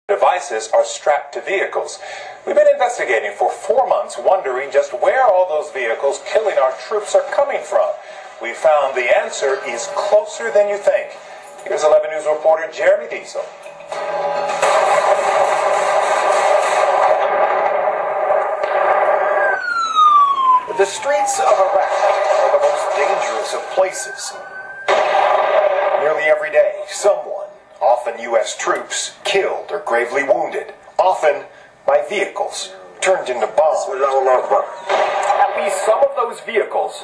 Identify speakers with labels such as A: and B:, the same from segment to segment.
A: Devices are strapped to vehicles. We've been investigating for 4 months, wondering just where all those vehicles killing our troops are coming from. We found the answer is closer than you think. Here's 11 News reporter Jeremy Diesel. The streets of Iraq are the most dangerous of places. Nearly every day, someone, often U.S. troops, killed or gravely wounded, often by vehicles turned into bombs. At least some of those vehicles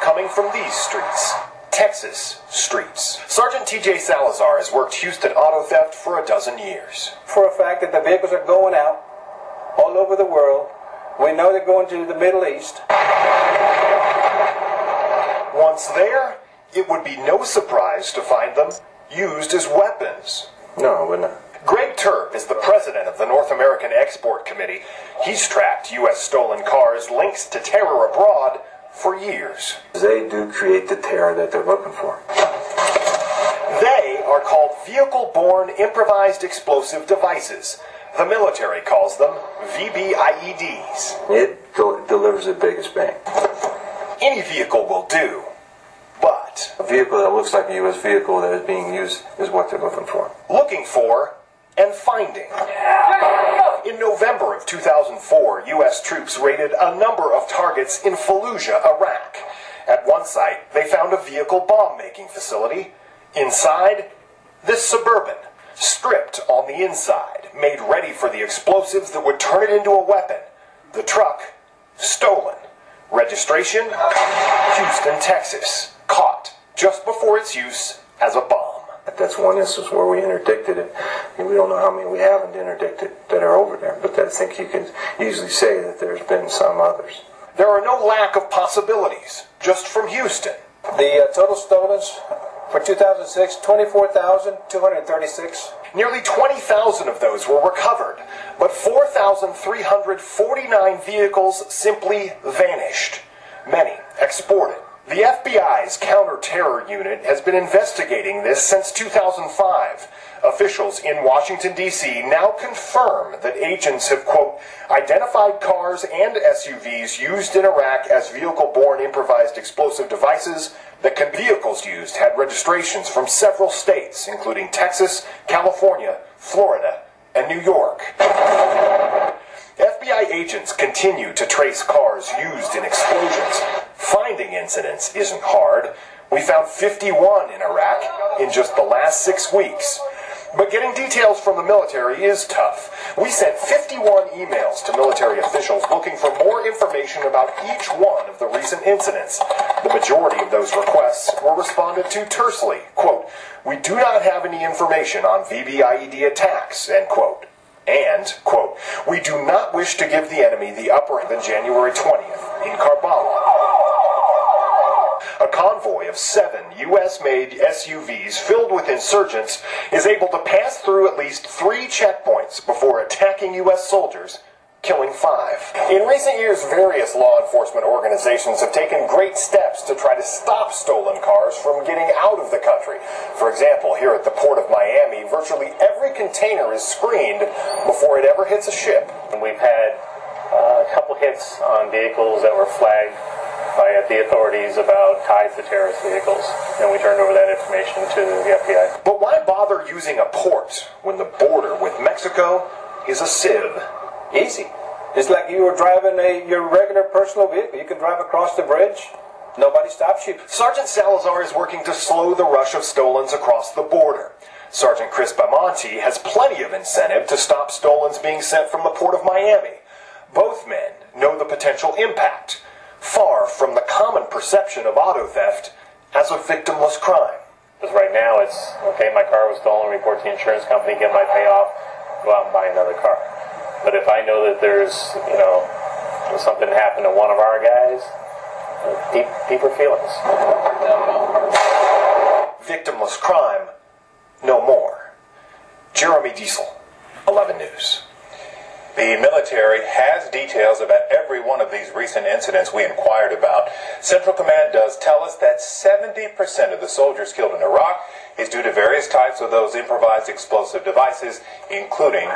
A: coming from these streets, Texas streets. Sergeant T.J. Salazar has worked Houston auto theft for a dozen years.
B: For a fact that the vehicles are going out all over the world. We know they're going to the Middle East.
A: Once there, it would be no surprise to find them used as weapons.
B: No, we're not.
A: Greg Turp is the president of the North American Export Committee. He's tracked U.S. stolen cars links to terror abroad for years.
B: They do create the terror that they're looking for.
A: They are called vehicle-borne improvised explosive devices. The military calls them VBIEDs.
B: It delivers the biggest bang.
A: Any vehicle will do, but
B: a vehicle that looks like a U.S. vehicle that is being used is what they're looking for.
A: Looking for and finding. In November of 2004, U.S. troops raided a number of targets in Fallujah, Iraq. At one site, they found a vehicle bomb-making facility. Inside, this Suburban, stripped on the inside, made ready for the explosives that would turn it into a weapon. The truck, stolen. Registration, Houston, Texas. Caught just before its use as a bomb.
B: That's one instance where we interdicted it. And we don't know how many we haven't interdicted that are over there, but I think you can easily say that there's been some others.
A: There are no lack of possibilities, just from Houston.
B: The total stolen for 2006, 24,236.
A: Nearly 20,000 of those were recovered, but 4,349 vehicles simply vanished. Many exported. The FBI's counter-terror unit has been investigating this since 2005. Officials in Washington, D.C. now confirm that agents have, quote, identified cars and SUVs used in Iraq as vehicle-borne improvised explosive devices. The vehicles used had registrations from several states, including Texas, California, Florida, and New York. FBI agents continue to trace cars used in explosions. Finding incidents isn't hard. We found 51 in Iraq in just the last 6 weeks. But getting details from the military is tough. We sent 51 emails to military officials looking for more information about each one of the recent incidents. The majority of those requests were responded to tersely. Quote, we do not have any information on VBIED attacks, end quote. And, quote, we do not wish to give the enemy the upper hand on January 20th in Karbala. A convoy of 7 U.S.-made SUVs filled with insurgents is able to pass through at least 3 checkpoints before attacking U.S. soldiers, killing 5. In recent years, various law enforcement organizations have taken great steps to try to stop stolen cars from getting out of the country. For example, here at the Port of Miami, virtually every container is screened before it ever hits a ship.
C: And we've had a couple hits on vehicles that were flagged by the authorities about ties to terrorist vehicles, and we turned over that information to the FBI.
A: But why bother using a port when the border with Mexico is a sieve?
B: Easy. It's like you were driving your regular personal vehicle. You can drive across the bridge. Nobody stops you.
A: Sergeant Salazar is working to slow the rush of stolens across the border. Sergeant Chris Bamonte has plenty of incentive to stop stolens being sent from the Port of Miami. Both men know the potential impact, far from the common perception of auto theft as a victimless crime.
C: Because right now it's, okay, my car was stolen, report to the insurance company, get my payoff, go out and buy another car. But if I know that there's, something happened to one of our guys, deeper feelings.
A: Victimless crime, no more. Jeremy Diesel, 11 News.
D: The military has details about every one of these recent incidents we inquired about. Central Command does tell us that 70% of the soldiers killed in Iraq is due to various types of those improvised explosive devices, including